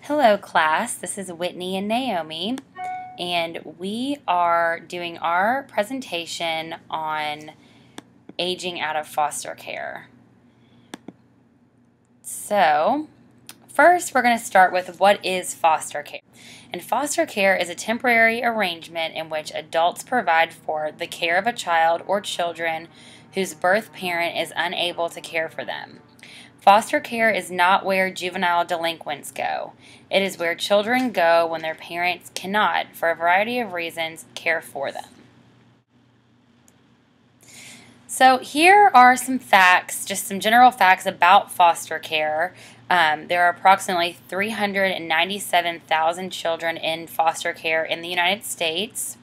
Hello class, this is Whitney and Naomi, and we are doing our presentation on aging out of foster care. So, first we're going to start with what is foster care. And foster care is a temporary arrangement in which adults provide for the care of a child or children whose birth parent is unable to care for them. Foster care is not where juvenile delinquents go. It is where children go when their parents cannot, for a variety of reasons, care for them. So here are some facts, just some general facts about foster care. There are approximately 397,000 children in foster care in the United States.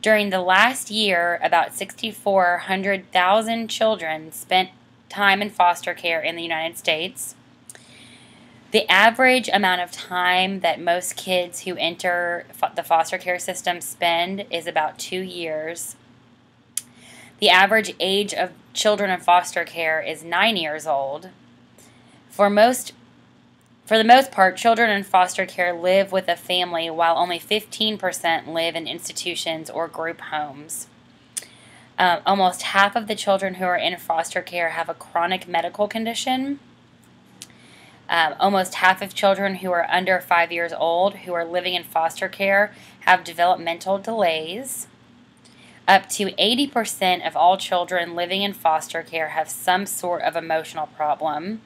During the last year, about 6,400,000 children spent time in foster care in the United States. The average amount of time that most kids who enter the foster care system spend is about 2 years. The average age of children in foster care is 9 years old. For the most part, children in foster care live with a family, while only 15% live in institutions or group homes. Almost half of the children who are in foster care have a chronic medical condition. Almost half of children who are under 5 years old who are living in foster care have developmental delays. Up to 80% of all children living in foster care have some sort of emotional problem.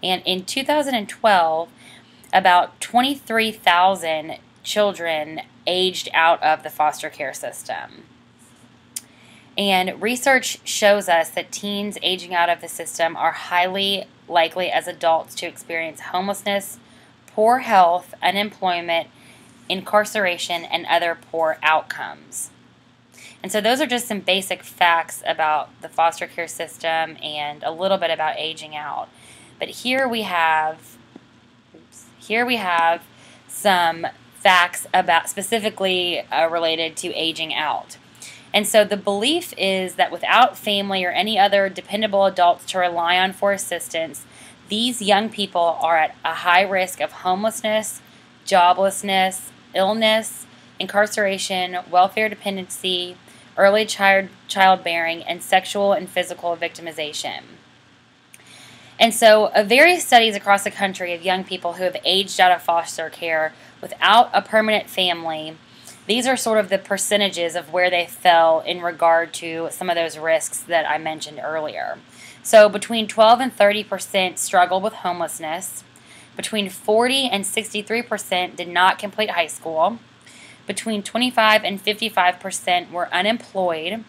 And in 2012, about 23,000 children aged out of the foster care system. And research shows us that teens aging out of the system are highly likely as adults to experience homelessness, poor health, unemployment, incarceration, and other poor outcomes. And so those are just some basic facts about the foster care system and a little bit about aging out. But here we have some facts about specifically related to aging out. And so the belief is that without family or any other dependable adults to rely on for assistance, these young people are at a high risk of homelessness, joblessness, illness, incarceration, welfare dependency, early childbearing, and sexual and physical victimization. And so various studies across the country of young people who have aged out of foster care without a permanent family, these are sort of the percentages of where they fell in regard to some of those risks that I mentioned earlier. So between 12 and 30% struggled with homelessness. Between 40 and 63% did not complete high school. Between 25 and 55% were unemployed.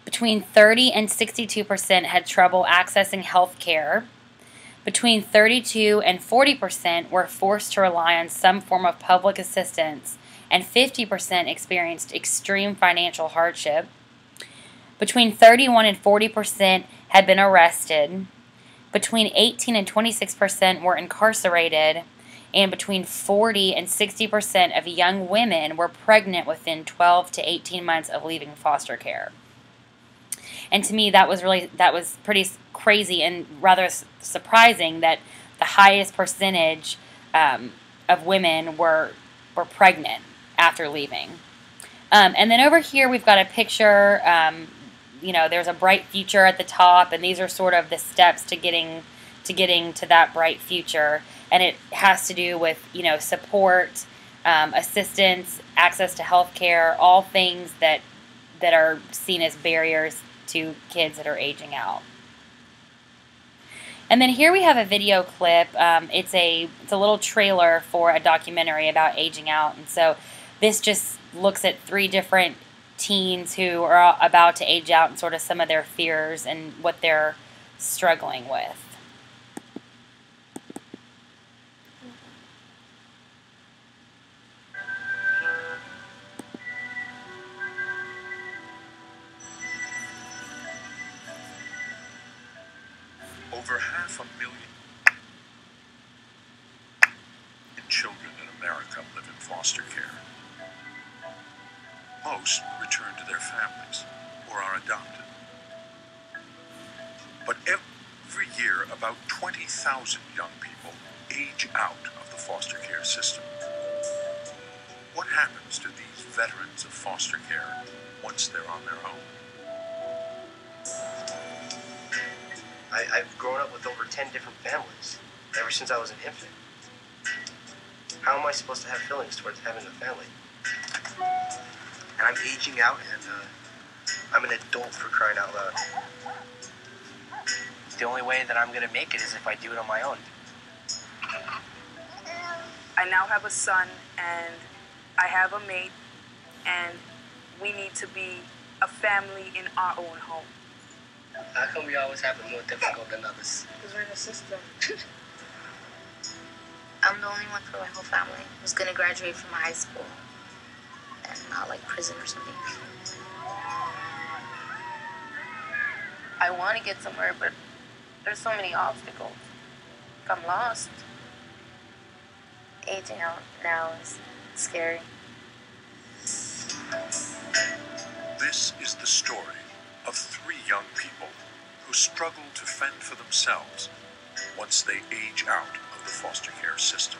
Between 30 and 62% had trouble accessing health care. Between 32 and 40% were forced to rely on some form of public assistance, and 50% experienced extreme financial hardship. Between 31 and 40% had been arrested. Between 18 and 26% were incarcerated, and between 40 and 60% of young women were pregnant within 12 to 18 months of leaving foster care. And to me, that was pretty crazy and rather surprising that the highest percentage of women were pregnant after leaving. And then over here we've got a picture. There's a bright future at the top, and these are sort of the steps to getting to that bright future. And it has to do with support, assistance, access to health care, all things that are seen as barriers to kids that are aging out. And then here we have a video clip. It's a little trailer for a documentary about aging out. And so this just looks at 3 different teens who are about to age out and sort of some of their fears and what they're struggling with. Over 500,000 children in America live in foster care. Most return to their families or are adopted. But every year, about 20,000 young people age out of the foster care system. What happens to these veterans of foster care once they're on their own? I've grown up with over 10 different families ever since I was an infant. How am I supposed to have feelings towards having a family? And I'm aging out, and I'm an adult, for crying out loud. The only way that I'm going to make it is if I do it on my own. I now have a son, and I have a mate, and we need to be a family in our own home. How come we always have it more difficult than others? Because we're in a system. I'm the only one for my whole family who's going to graduate from high school and not like prison or something. I want to get somewhere, but there's so many obstacles. I'm lost. Aging out now is scary. This is the story of 3 young people who struggle to fend for themselves once they age out of the foster care system.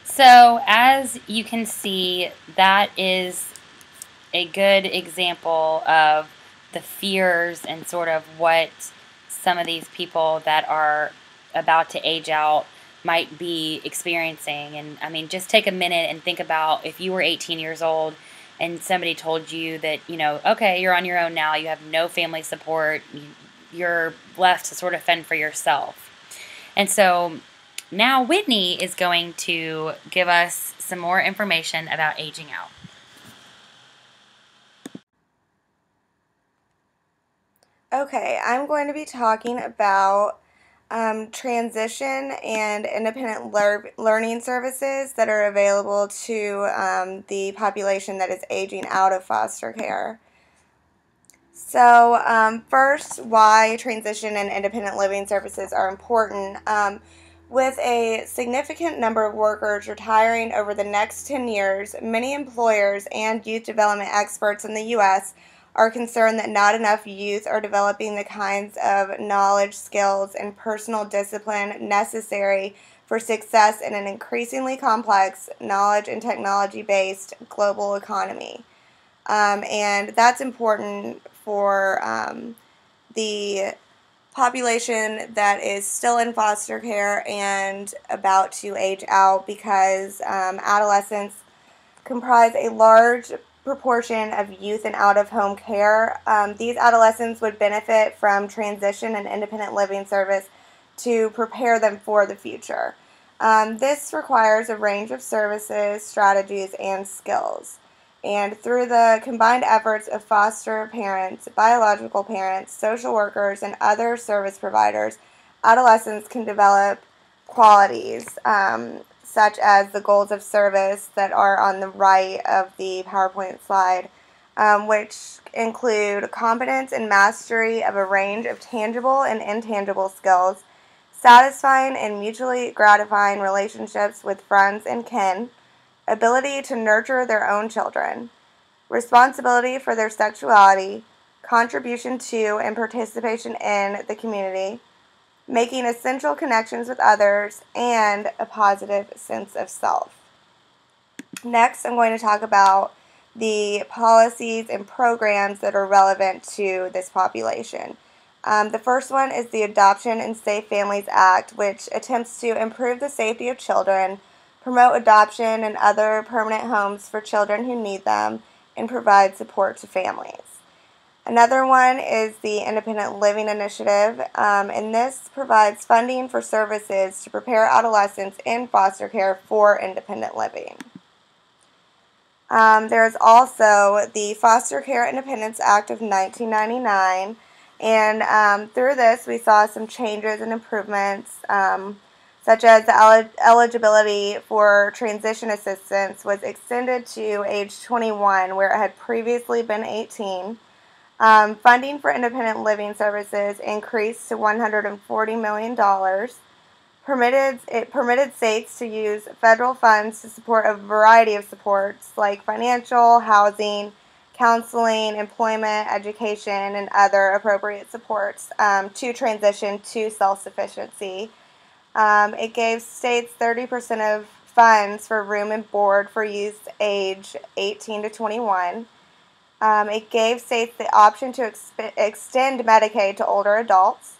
So, as you can see, that is a good example of the fears and sort of what some of these people that are about to age out might be experiencing. And I mean, just take a minute and think about if you were 18 years old and somebody told you that, you know, okay, you're on your own now, you have no family support, you're left to sort of fend for yourself. And so now Whitney is going to give us some more information about aging out. Okay, I'm going to be talking about transition and independent learning services that are available to the population that is aging out of foster care. So first, why transition and independent living services are important. With a significant number of workers retiring over the next 10 years, many employers and youth development experts in the U.S. are concerned that not enough youth are developing the kinds of knowledge, skills, and personal discipline necessary for success in an increasingly complex knowledge and technology-based global economy. And that's important for the population that is still in foster care and about to age out, because adolescents comprise a large proportion of youth in out-of-home care. These adolescents would benefit from transition and independent living service to prepare them for the future. This requires a range of services, strategies, and skills. And through the combined efforts of foster parents, biological parents, social workers, and other service providers, adolescents can develop qualities such as the goals of service that are on the right of the PowerPoint slide, which include competence and mastery of a range of tangible and intangible skills, satisfying and mutually gratifying relationships with friends and kin, ability to nurture their own children, responsibility for their sexuality, contribution to and participation in the community, making essential connections with others, and a positive sense of self. Next, I'm going to talk about the policies and programs that are relevant to this population. The first one is the Adoption and Safe Families Act, which attempts to improve the safety of children, promote adoption and other permanent homes for children who need them, and provide support to families. Another one is the Independent Living Initiative, and this provides funding for services to prepare adolescents in foster care for independent living. There is also the Foster Care Independence Act of 1999, and through this we saw some changes and improvements, such as the eligibility for transition assistance was extended to age 21, where it had previously been 18. Funding for independent living services increased to $140 million. It permitted states to use federal funds to support a variety of supports like financial, housing, counseling, employment, education, and other appropriate supports to transition to self-sufficiency. It gave states 30% of funds for room and board for youth age 18 to 21. It gave states the option to extend Medicaid to older adults.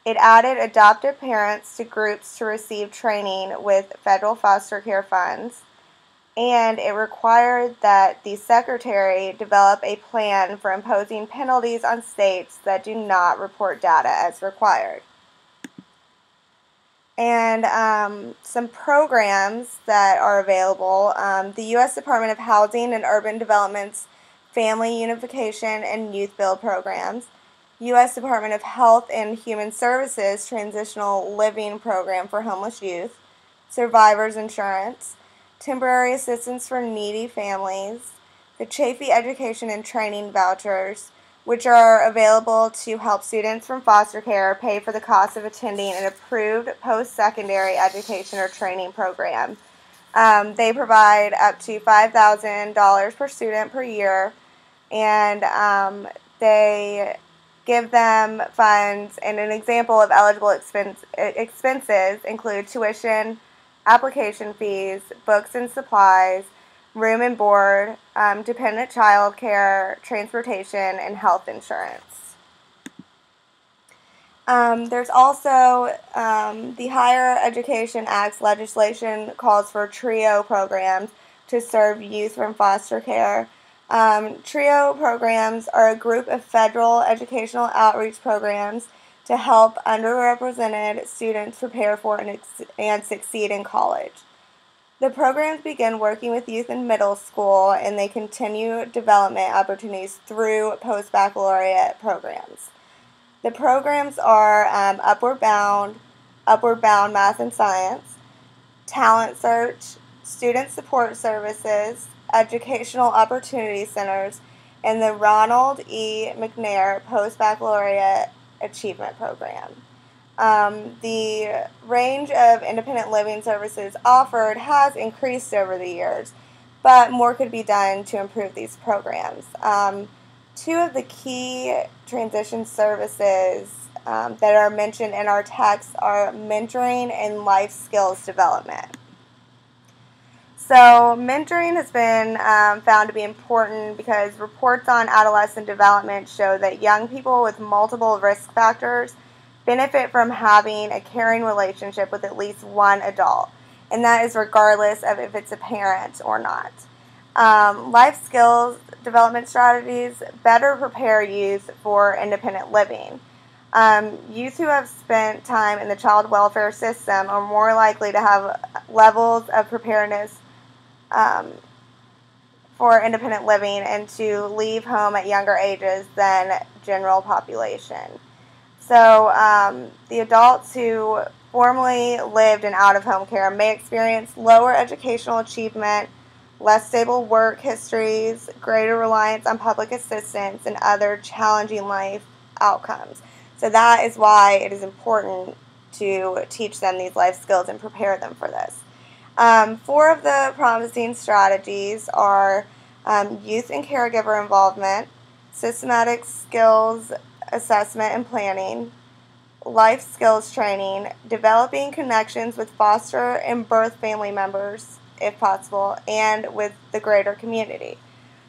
It added adoptive parents to groups to receive training with federal foster care funds. And it required that the secretary develop a plan for imposing penalties on states that do not report data as required. And some programs that are available, the U.S. Department of Housing and Urban Development's Family Unification and Youth Build programs, U.S. Department of Health and Human Services Transitional Living Program for Homeless Youth, Survivors Insurance, Temporary Assistance for Needy Families, the Chafee Education and Training Vouchers, which are available to help students from foster care pay for the cost of attending an approved post-secondary education or training program. They provide up to $5,000 per student per year, and they give them funds, and an example of eligible expenses include tuition, application fees, books and supplies, room and board, dependent child care, transportation, and health insurance. There's also the Higher Education Act's legislation calls for TRIO programs to serve youth from foster care. TRIO programs are a group of federal educational outreach programs to help underrepresented students prepare for and succeed in college. The programs begin working with youth in middle school, and they continue development opportunities through post-baccalaureate programs. The programs are Upward Bound Math and Science, Talent Search, Student Support Services, Educational Opportunity Centers, and the Ronald E. McNair Post-Baccalaureate Achievement Program. The range of independent living services offered has increased over the years, but more could be done to improve these programs. Two of the key transition services that are mentioned in our text are mentoring and life skills development. So mentoring has been found to be important because reports on adolescent development show that young people with multiple risk factors benefit from having a caring relationship with at least one adult, and that is regardless of if it's a parent or not. Life skills development strategies better prepare youth for independent living. Youth who have spent time in the child welfare system are more likely to have levels of preparedness for independent living and to leave home at younger ages than general population. So the adults who formerly lived in out-of-home care may experience lower educational achievement, less stable work histories, greater reliance on public assistance, and other challenging life outcomes. So that is why it is important to teach them these life skills and prepare them for this. Four of the promising strategies are youth and caregiver involvement, systematic skills assessment and planning, life skills training, developing connections with foster and birth family members, if possible, and with the greater community.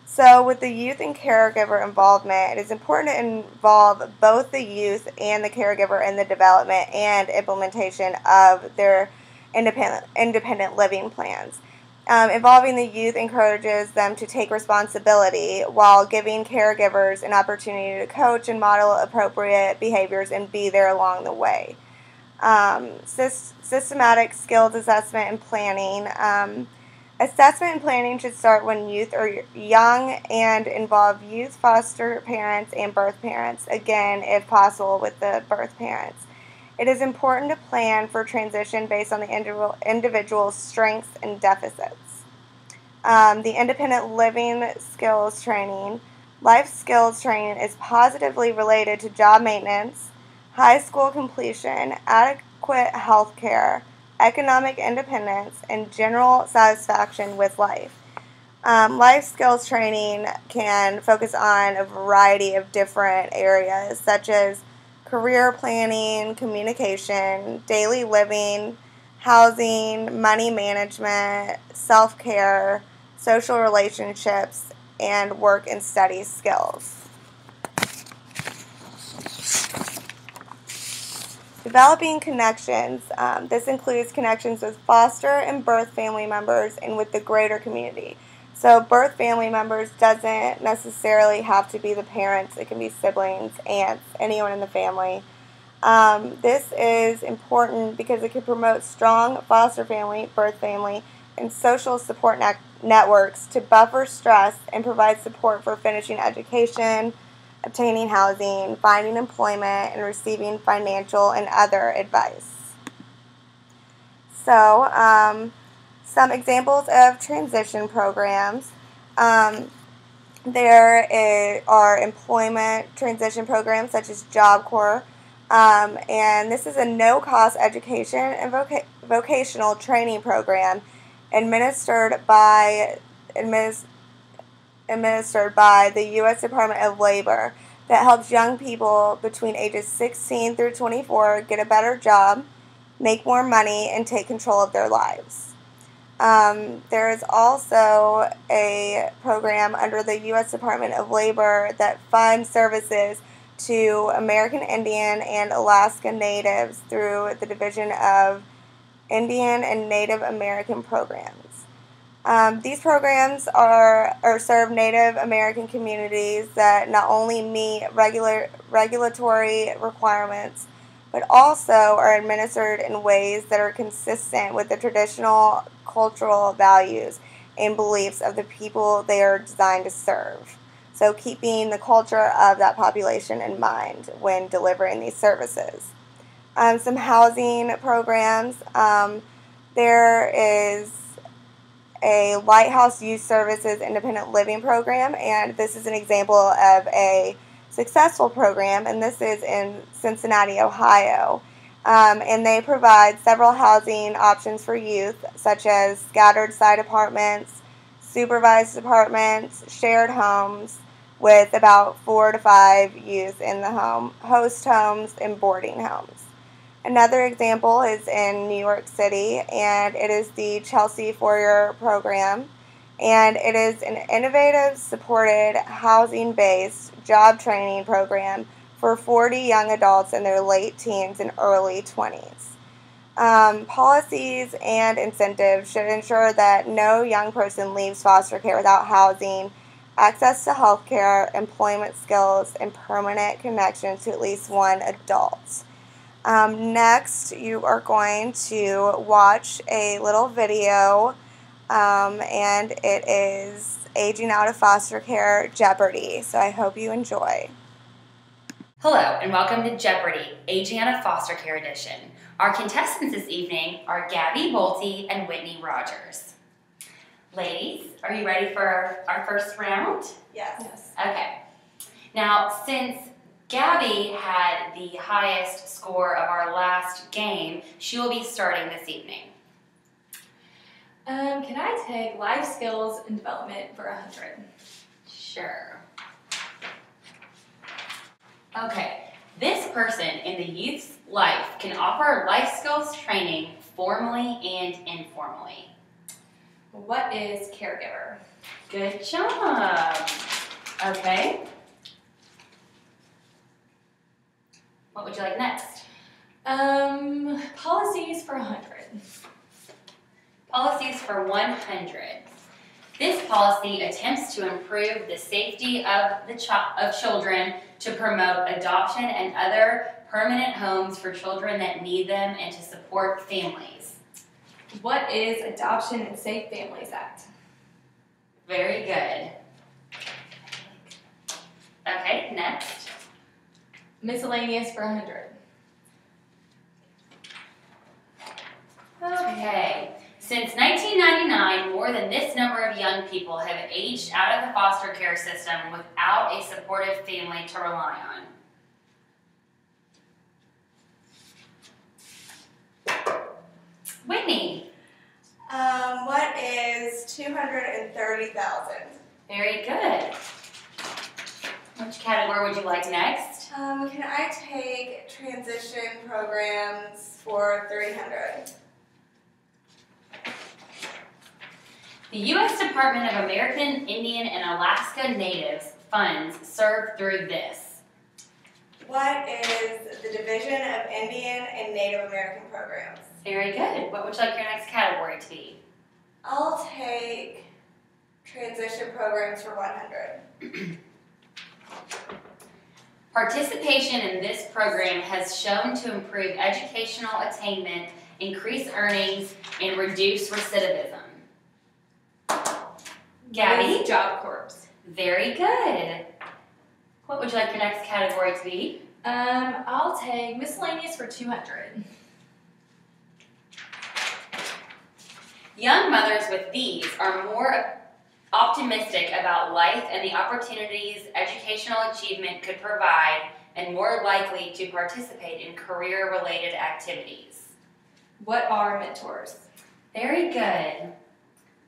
So with the youth and caregiver involvement, it is important to involve both the youth and the caregiver in the development and implementation of their independent living plans. Involving the youth encourages them to take responsibility while giving caregivers an opportunity to coach and model appropriate behaviors and be there along the way. Systematic skills assessment and planning. Assessment and planning should start when youth are young and involve youth foster parents and birth parents, again, if possible, with the birth parents. It is important to plan for transition based on the individual's strengths and deficits. The independent living skills training. Life skills training is positively related to job maintenance, high school completion, adequate health care, economic independence, and general satisfaction with life. Life skills training can focus on a variety of different areas, such as career planning, communication, daily living, housing, money management, self-care, social relationships, and work and study skills. Developing connections. This includes connections with foster and birth family members and with the greater community. So birth family members doesn't necessarily have to be the parents. It can be siblings, aunts, anyone in the family. This is important because it can promote strong foster family, birth family, and social support networks to buffer stress and provide support for finishing education, obtaining housing, finding employment, and receiving financial and other advice. So, some examples of transition programs. There are employment transition programs such as Job Corps, and this is a no-cost education and vocational training program administered by the U.S. Department of Labor that helps young people between ages 16 through 24 get a better job, make more money, and take control of their lives. There is also a program under the U.S. Department of Labor that funds services to American Indian and Alaska Natives through the Division of Indian and Native American Programs. These programs serve Native American communities that not only meet regulatory requirements, but also are administered in ways that are consistent with the traditional cultural values and beliefs of the people they are designed to serve. So keeping the culture of that population in mind when delivering these services. Some housing programs. There is a Lighthouse Youth Services Independent Living Program, and this is an example of a successful program, and this is in Cincinnati, Ohio. And they provide several housing options for youth, such as scattered site apartments, supervised apartments, shared homes, with about 4 to 5 youth in the home, host homes, and boarding homes. Another example is in New York City, and it is the Chelsea Foyer program, and it is an innovative, supported, housing-based job training program for 40 young adults in their late teens and early 20s. Policies and incentives should ensure that no young person leaves foster care without housing, access to health care, employment skills, and permanent connection to at least one adult. Next, you are going to watch a little video, and it is Aging Out of Foster Care Jeopardy! So I hope you enjoy. Hello, and welcome to Jeopardy! Aging Out of Foster Care Edition. Our contestants this evening are Gabby Bolte and Whitney Rogers. Ladies, are you ready for our first round? Yes. Okay. Now, since Gabby had the highest score of our last game, she will be starting this evening. Can I take life skills and development for 100? Sure. Okay. This person in the youth's life can offer life skills training formally and informally. What is caregiver? Good job. Okay. What would you like next? Policies for 100. Policies for 100. This policy attempts to improve the safety of children, to promote adoption and other permanent homes for children that need them, and to support families. What is Adoption and Safe Families Act? Very good. Okay, next. Miscellaneous for 100. Okay. Since 1999, more than this number of young people have aged out of the foster care system without a supportive family to rely on. Whitney. What is 230 $30,000. Very good. Which category would you like next? Can I take transition programs for $300,000? The U.S. Department of American Indian and Alaska Natives funds served through this. What is the Division of Indian and Native American Programs? Very good. What would you like your next category to be? I'll take transition programs for $100,000. Participation in this program has shown to improve educational attainment, increase earnings, and reduce recidivism. Gabby? Job Corps. Very good. What would you like your next category to be? I'll take miscellaneous for $200,000. Young mothers with these are more optimistic about life and the opportunities educational achievement could provide and more likely to participate in career-related activities. What are mentors? Very good.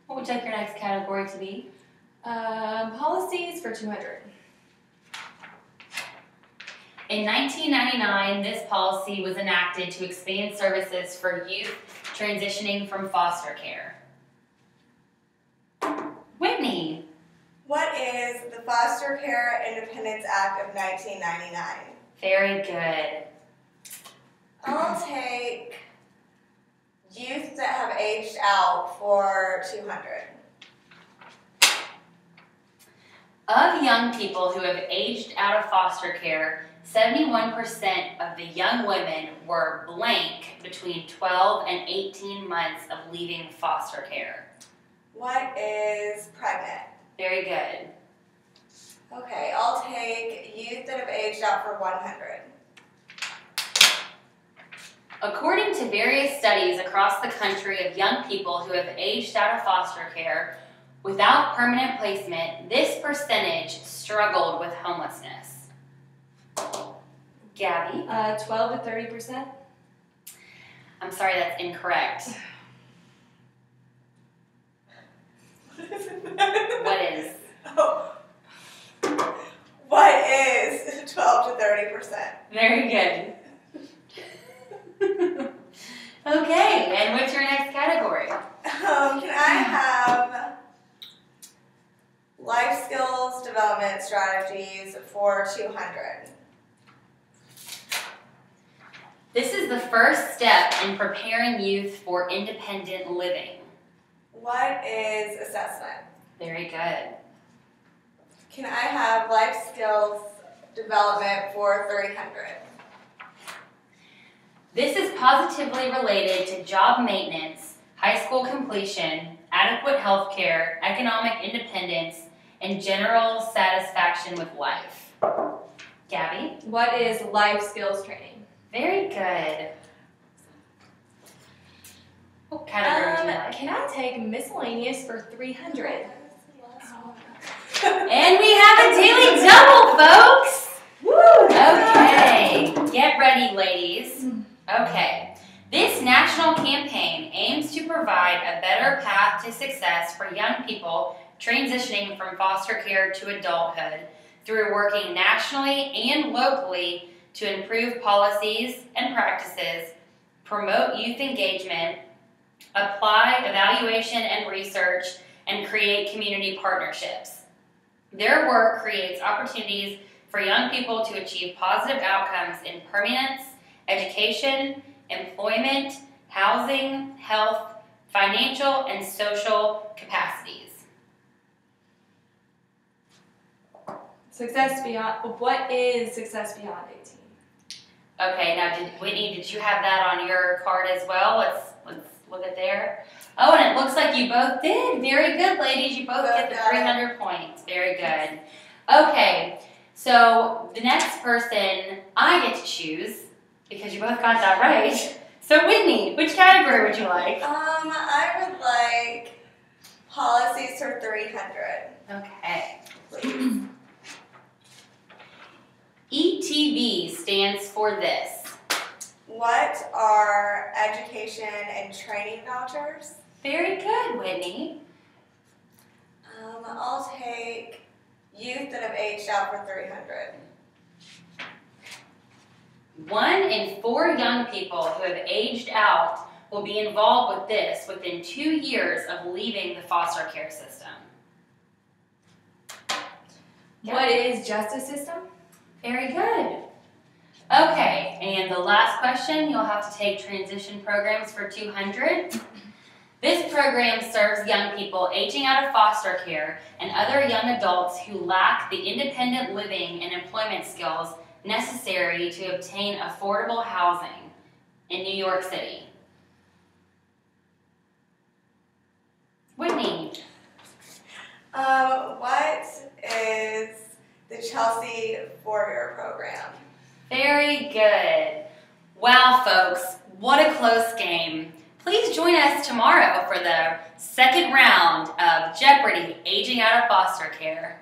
What would you like your next category to be? Policies for $200,000. In 1999, this policy was enacted to expand services for youth transitioning from foster care. Whitney. What is the Foster Care Independence Act of 1999? Very good. I'll take youth that have aged out for $200,000. Of young people who have aged out of foster care, 71% of the young women were blank between 12 and 18 months of leaving foster care. What is pregnant? Very good. Okay, I'll take youth that have aged out for $100,000. According to various studies across the country of young people who have aged out of foster care without permanent placement, this percentage struggled with homelessness. Gabby? 12 to 30%. I'm sorry, that's incorrect. What is? Oh. What is 12 to 30%? Very good. Okay, and what's your next category? Can I have life skills development strategies for $200,000? This is the first step in preparing youth for independent living. What is assessment? Very good. Can I have life skills development for $300,000? This is positively related to job maintenance, high school completion, adequate health care, economic independence, and general satisfaction with life. Gabby? What is life skills training? Very good. What category would you like? Can I take miscellaneous for $300,000? And we have a daily double, folks! Woo! Okay, get ready, ladies. Okay, this national campaign aims to provide a better path to success for young people transitioning from foster care to adulthood through working nationally and locally to improve policies and practices, promote youth engagement, apply evaluation and research, and create community partnerships. Their work creates opportunities for young people to achieve positive outcomes in permanence, education, employment, housing, health, financial, and social capacities. Success beyond. What is success beyond 18? Okay, now Whitney, did you have that on your card as well? Let's look at there. Oh, and it looks like you both did. Very good, ladies. You both get the 300 points. Very good. Okay, so the next person I get to choose, because you both got that right. So Whitney, which category would you like? I would like policies for $300,000. Okay. Please. ETV stands for this. What are education and training vouchers? Very good, Whitney. I'll take youth that have aged out for 300. 1 in 4 young people who have aged out will be involved with this within 2 years of leaving the foster care system. What is justice system? Very good. Okay, and the last question, you'll have to take transition programs for 200. This program serves young people aging out of foster care and other young adults who lack the independent living and employment skills necessary to obtain affordable housing in New York City. Whitney. What is the Chelsea 4-year program? Very good. Wow, folks, what a close game. Please join us tomorrow for the second round of Jeopardy! Aging Out of Foster Care.